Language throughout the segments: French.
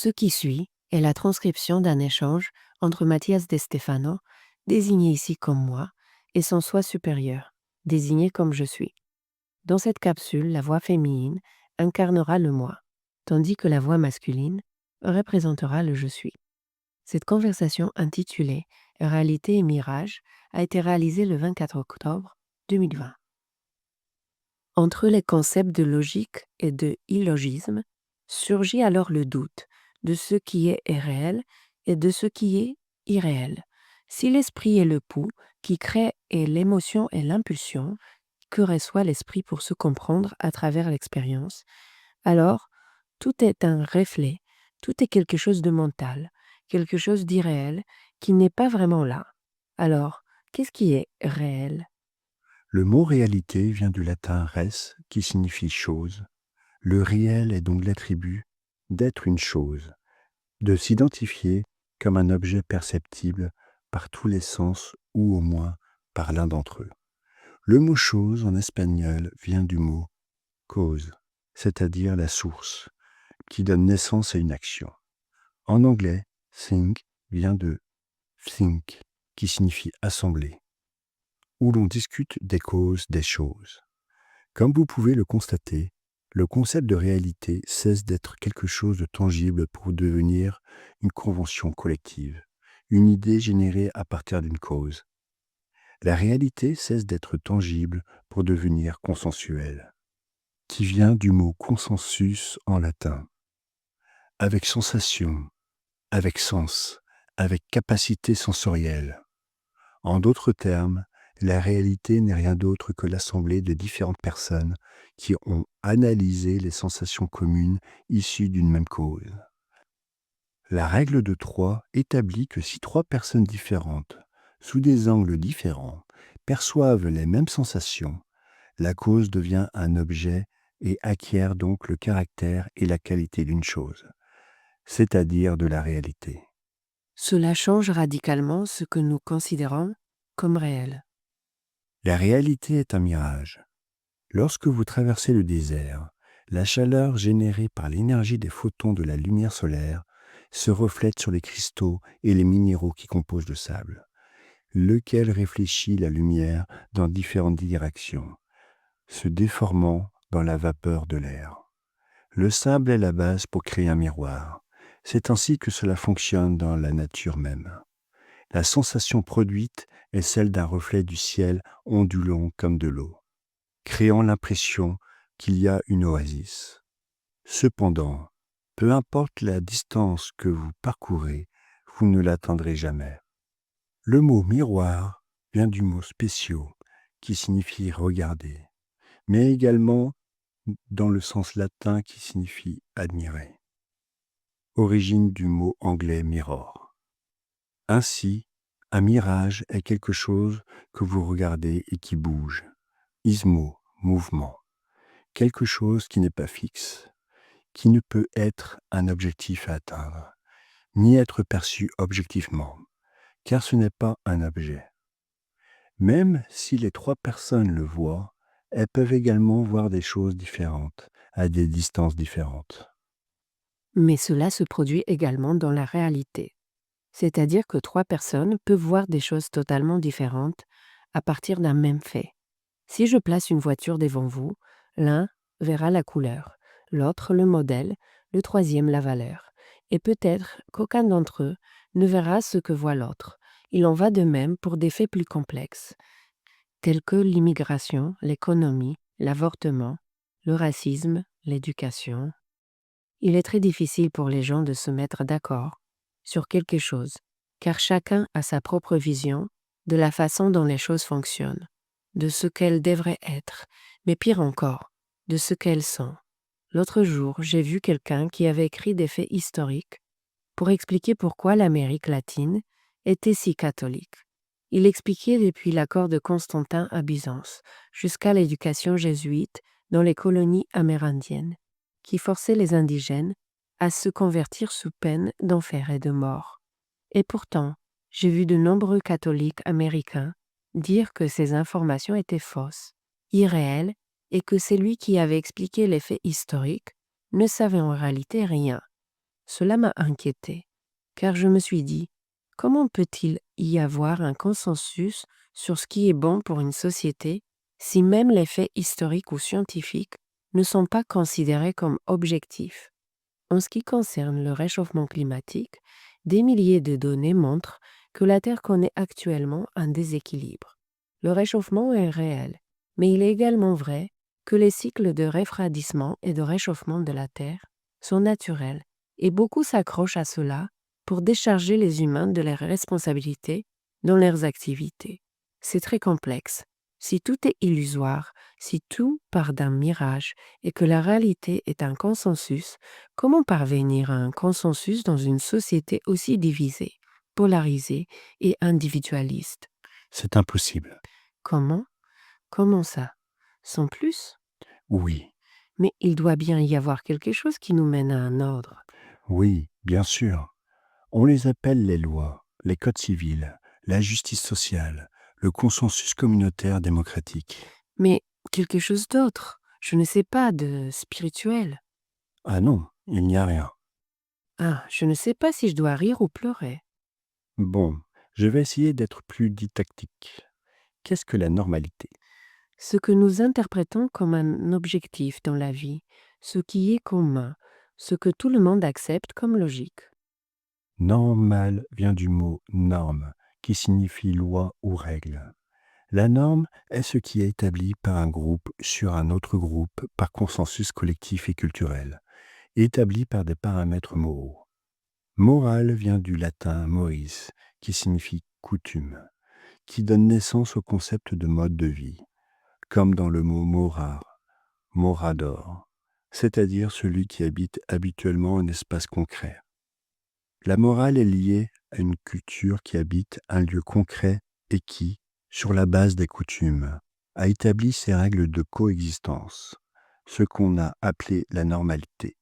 Ce qui suit est la transcription d'un échange entre Mathias de Stefano, désigné ici comme moi, et son soi supérieur, désigné comme je suis. Dans cette capsule, la voix féminine incarnera le moi, tandis que la voix masculine représentera le je suis. Cette conversation intitulée Réalité et mirage a été réalisée le 24 octobre 2020. Entre les concepts de logique et de illogisme, surgit alors le doute de ce qui est réel et de ce qui est irréel. Si l'esprit est le pouls qui crée et l'émotion est l'impulsion que reçoit l'esprit pour se comprendre à travers l'expérience, alors tout est un reflet, tout est quelque chose de mental, quelque chose d'irréel qui n'est pas vraiment là. Alors, qu'est-ce qui est réel? Le mot réalité vient du latin res, qui signifie chose. Le réel est donc l'attribut d'être une chose, de s'identifier comme un objet perceptible par tous les sens ou au moins par l'un d'entre eux. Le mot chose en espagnol vient du mot cause, c'est-à-dire la source, qui donne naissance à une action. En anglais, think vient de think, qui signifie assembler, où l'on discute des causes des choses. Comme vous pouvez le constater, le concept de réalité cesse d'être quelque chose de tangible pour devenir une convention collective, une idée générée à partir d'une cause. La réalité cesse d'être tangible pour devenir consensuelle, qui vient du mot consensus en latin, avec sensation, avec sens, avec capacité sensorielle. En d'autres termes, la réalité n'est rien d'autre que l'assemblée de différentes personnes qui ont analysé les sensations communes issues d'une même cause. La règle de 3 établit que si 3 personnes différentes, sous des angles différents, perçoivent les mêmes sensations, la cause devient un objet et acquiert donc le caractère et la qualité d'une chose, c'est-à-dire de la réalité. Cela change radicalement ce que nous considérons comme réel. La réalité est un mirage. Lorsque vous traversez le désert, la chaleur générée par l'énergie des photons de la lumière solaire se reflète sur les cristaux et les minéraux qui composent le sable, lequel réfléchit la lumière dans différentes directions, se déformant dans la vapeur de l'air. Le sable est la base pour créer un miroir. C'est ainsi que cela fonctionne dans la nature même. La sensation produite est celle d'un reflet du ciel ondulant comme de l'eau, créant l'impression qu'il y a une oasis. Cependant, peu importe la distance que vous parcourez, vous ne l'atteindrez jamais. Le mot miroir vient du mot spéciaux, qui signifie regarder, mais également dans le sens latin qui signifie admirer. Origine du mot anglais mirror. Ainsi, un mirage est quelque chose que vous regardez et qui bouge. Ismo, mouvement. Quelque chose qui n'est pas fixe, qui ne peut être un objectif à atteindre, ni être perçu objectivement, car ce n'est pas un objet. Même si les 3 personnes le voient, elles peuvent également voir des choses différentes, à des distances différentes. Mais cela se produit également dans la réalité. C'est-à-dire que 3 personnes peuvent voir des choses totalement différentes à partir d'un même fait. Si je place une voiture devant vous, l'un verra la couleur, l'autre le modèle, le troisième la valeur. Et peut-être qu'aucun d'entre eux ne verra ce que voit l'autre. Il en va de même pour des faits plus complexes, tels que l'immigration, l'économie, l'avortement, le racisme, l'éducation. Il est très difficile pour les gens de se mettre d'accord sur quelque chose, car chacun a sa propre vision de la façon dont les choses fonctionnent, de ce qu'elles devraient être, mais pire encore, de ce qu'elles sont. L'autre jour, j'ai vu quelqu'un qui avait écrit des faits historiques pour expliquer pourquoi l'Amérique latine était si catholique. Il expliquait depuis l'accord de Constantin à Byzance jusqu'à l'éducation jésuite dans les colonies amérindiennes, qui forçait les indigènes à se convertir sous peine d'enfer et de mort. Et pourtant, j'ai vu de nombreux catholiques américains dire que ces informations étaient fausses, irréelles, et que celui qui avait expliqué les faits historiques ne savait en réalité rien. Cela m'a inquiété, car je me suis dit, comment peut-il y avoir un consensus sur ce qui est bon pour une société si même les faits historiques ou scientifiques ne sont pas considérés comme objectifs? En ce qui concerne le réchauffement climatique, des milliers de données montrent que la Terre connaît actuellement un déséquilibre. Le réchauffement est réel, mais il est également vrai que les cycles de refroidissement et de réchauffement de la Terre sont naturels et beaucoup s'accrochent à cela pour décharger les humains de leurs responsabilités dans leurs activités. C'est très complexe. Si tout est illusoire, si tout part d'un mirage et que la réalité est un consensus, comment parvenir à un consensus dans une société aussi divisée, polarisée et individualiste? C'est impossible. Comment? Comment ça? Sans plus? Oui, Mais il doit bien y avoir quelque chose qui nous mène à un ordre. oui, bien sûr. On les appelle les lois, les codes civils, la justice sociale, le consensus communautaire démocratique. Mais quelque chose d'autre, je ne sais pas, de spirituel. Ah non, il n'y a rien. Ah, je ne sais pas si je dois rire ou pleurer. Bon, je vais essayer d'être plus didactique. Qu'est-ce que la normalité? Ce que nous interprétons comme un objectif dans la vie, ce qui est commun, ce que tout le monde accepte comme logique. Normal vient du mot norme, qui signifie loi ou règle. La norme est ce qui est établi par un groupe sur un autre groupe par consensus collectif et culturel, établi par des paramètres moraux. Morale vient du latin moris, qui signifie coutume, qui donne naissance au concept de mode de vie, comme dans le mot morar, morador, c'est-à-dire celui qui habite habituellement un espace concret. La morale est liée à une culture qui habite un lieu concret et qui, sur la base des coutumes, a établi ses règles de coexistence, ce qu'on a appelé la normalité.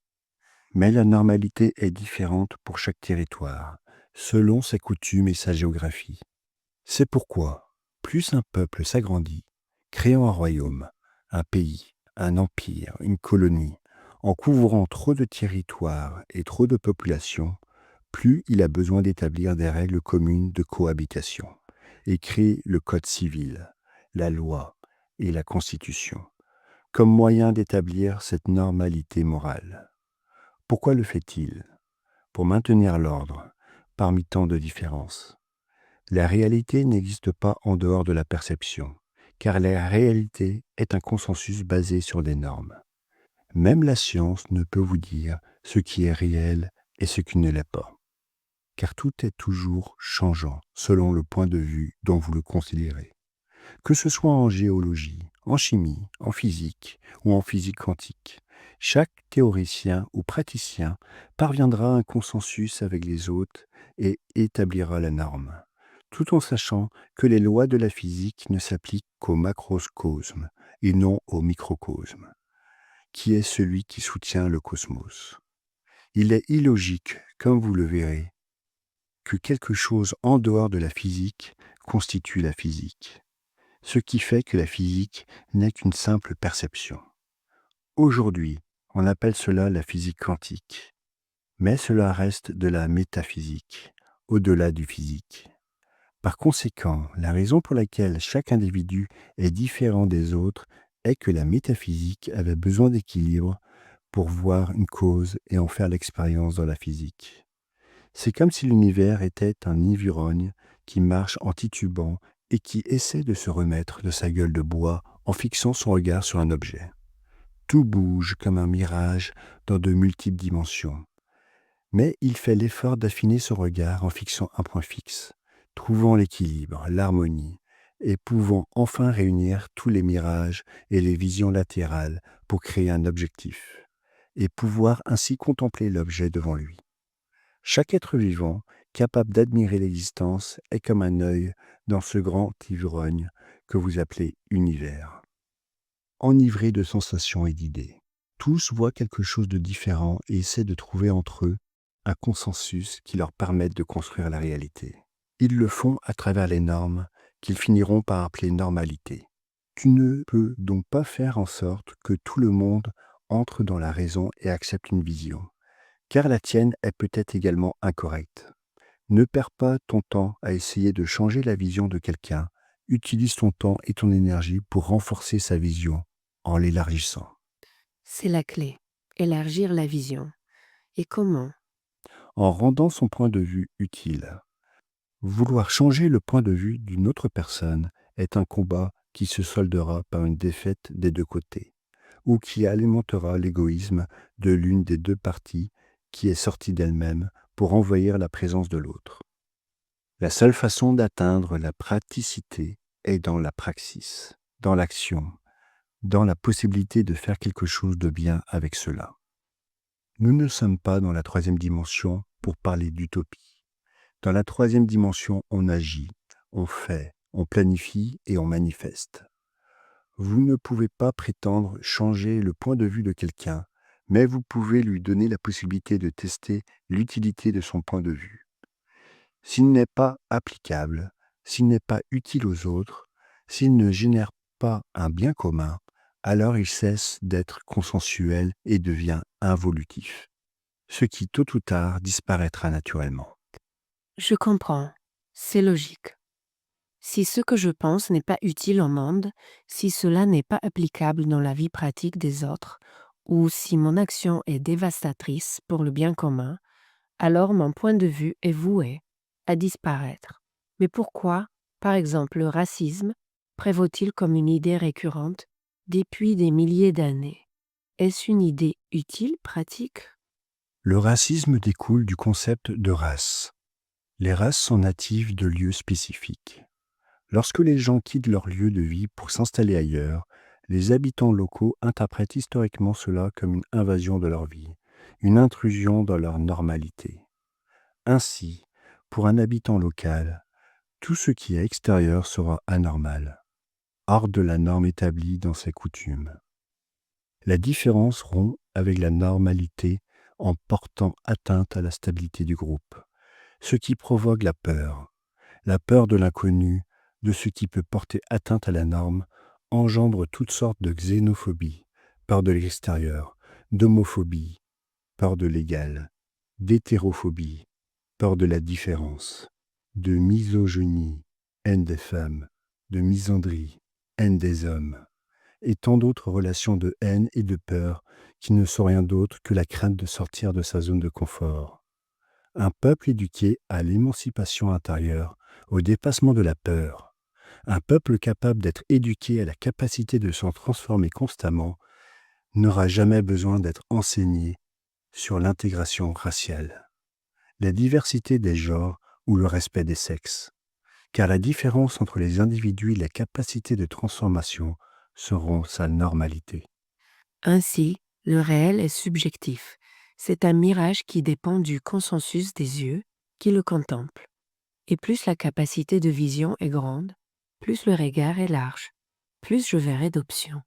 Mais la normalité est différente pour chaque territoire, selon ses coutumes et sa géographie. C'est pourquoi, plus un peuple s'agrandit, créant un royaume, un pays, un empire, une colonie, en couvrant trop de territoires et trop de populations, plus il a besoin d'établir des règles communes de cohabitation et créer le code civil, la loi et la constitution, comme moyen d'établir cette normalité morale. Pourquoi le fait-il? Pour maintenir l'ordre, parmi tant de différences. La réalité n'existe pas en dehors de la perception, car la réalité est un consensus basé sur des normes. Même la science ne peut vous dire ce qui est réel et ce qui ne l'est pas, car tout est toujours changeant selon le point de vue dont vous le considérez. Que ce soit en géologie, en chimie, en physique ou en physique quantique, chaque théoricien ou praticien parviendra à un consensus avec les autres et établira la norme, tout en sachant que les lois de la physique ne s'appliquent qu'au macrocosme et non au microcosme, qui est celui qui soutient le cosmos. Il est illogique, comme vous le verrez, que quelque chose en dehors de la physique constitue la physique, ce qui fait que la physique n'est qu'une simple perception. Aujourd'hui, on appelle cela la physique quantique, mais cela reste de la métaphysique, au-delà du physique. Par conséquent, la raison pour laquelle chaque individu est différent des autres est que la métaphysique avait besoin d'équilibre pour voir une cause et en faire l'expérience dans la physique. C'est comme si l'univers était un ivrogne qui marche en titubant et qui essaie de se remettre de sa gueule de bois en fixant son regard sur un objet. Tout bouge comme un mirage dans de multiples dimensions. Mais il fait l'effort d'affiner son regard en fixant un point fixe, trouvant l'équilibre, l'harmonie, et pouvant enfin réunir tous les mirages et les visions latérales pour créer un objectif, et pouvoir ainsi contempler l'objet devant lui. Chaque être vivant, capable d'admirer l'existence, est comme un œil dans ce grand ivrogne que vous appelez univers, enivré de sensations et d'idées. Tous voient quelque chose de différent et essaient de trouver entre eux un consensus qui leur permette de construire la réalité. Ils le font à travers les normes qu'ils finiront par appeler normalité. Tu ne peux donc pas faire en sorte que tout le monde entre dans la raison et accepte une vision, car la tienne est peut-être également incorrecte. Ne perds pas ton temps à essayer de changer la vision de quelqu'un. Utilise ton temps et ton énergie pour renforcer sa vision en l'élargissant. C'est la clé. Élargir la vision. Et comment? En rendant son point de vue utile. Vouloir changer le point de vue d'une autre personne est un combat qui se soldera par une défaite des deux côtés, ou qui alimentera l'égoïsme de l'une des deux parties qui est sortie d'elle-même pour envahir la présence de l'autre. La seule façon d'atteindre la praticité est dans la praxis, dans l'action, dans la possibilité de faire quelque chose de bien avec cela. Nous ne sommes pas dans la troisième dimension pour parler d'utopie. Dans la troisième dimension, on agit, on fait, on planifie et on manifeste. Vous ne pouvez pas prétendre changer le point de vue de quelqu'un, mais vous pouvez lui donner la possibilité de tester l'utilité de son point de vue. S'il n'est pas applicable, s'il n'est pas utile aux autres, s'il ne génère pas un bien commun, alors il cesse d'être consensuel et devient involutif, ce qui tôt ou tard disparaîtra naturellement. Je comprends. C'est logique. Si ce que je pense n'est pas utile au monde, si cela n'est pas applicable dans la vie pratique des autres, ou si mon action est dévastatrice pour le bien commun, alors mon point de vue est voué à disparaître. Mais pourquoi, par exemple, le racisme prévaut-il comme une idée récurrente depuis des milliers d'années? Est-ce une idée utile, pratique? Le racisme découle du concept de race. Les races sont natives de lieux spécifiques. Lorsque les gens quittent leur lieu de vie pour s'installer ailleurs, les habitants locaux interprètent historiquement cela comme une invasion de leur vie, une intrusion dans leur normalité. Ainsi, pour un habitant local, tout ce qui est extérieur sera anormal, hors de la norme établie dans ses coutumes. La différence rompt avec la normalité en portant atteinte à la stabilité du groupe, ce qui provoque la peur de l'inconnu, de ce qui peut porter atteinte à la norme, engendre toutes sortes de xénophobie, peur de l'extérieur, d'homophobie, peur de l'égal, d'hétérophobie, peur de la différence, de misogynie, haine des femmes, de misandrie, haine des hommes, et tant d'autres relations de haine et de peur qui ne sont rien d'autre que la crainte de sortir de sa zone de confort. Un peuple éduqué à l'émancipation intérieure, au dépassement de la peur, un peuple capable d'être éduqué à la capacité de s'en transformer constamment, n'aura jamais besoin d'être enseigné sur l'intégration raciale, la diversité des genres ou le respect des sexes, car la différence entre les individus et la capacité de transformation seront sa normalité. Ainsi, le réel est subjectif. C'est un mirage qui dépend du consensus des yeux qui le contemplent. Et plus la capacité de vision est grande, plus le regard est large, plus je verrai d'options.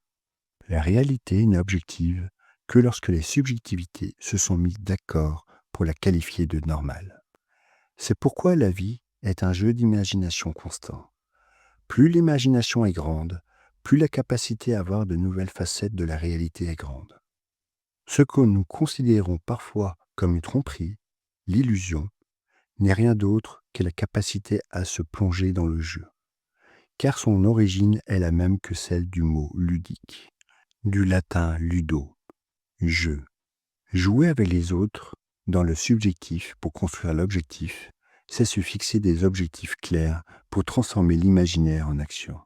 La réalité n'est objective que lorsque les subjectivités se sont mis d'accord pour la qualifier de normale. C'est pourquoi la vie est un jeu d'imagination constant. Plus l'imagination est grande, plus la capacité à voir de nouvelles facettes de la réalité est grande. Ce que nous considérons parfois comme une tromperie, l'illusion, n'est rien d'autre que la capacité à se plonger dans le jeu, car son origine est la même que celle du mot ludique, du latin ludo, jeu. Jouer avec les autres dans le subjectif pour construire l'objectif, c'est se fixer des objectifs clairs pour transformer l'imaginaire en action.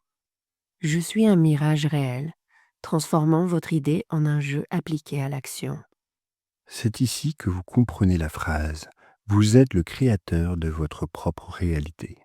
Je suis un mirage réel, transformant votre idée en un jeu appliqué à l'action. C'est ici que vous comprenez la phrase « Vous êtes le créateur de votre propre réalité ».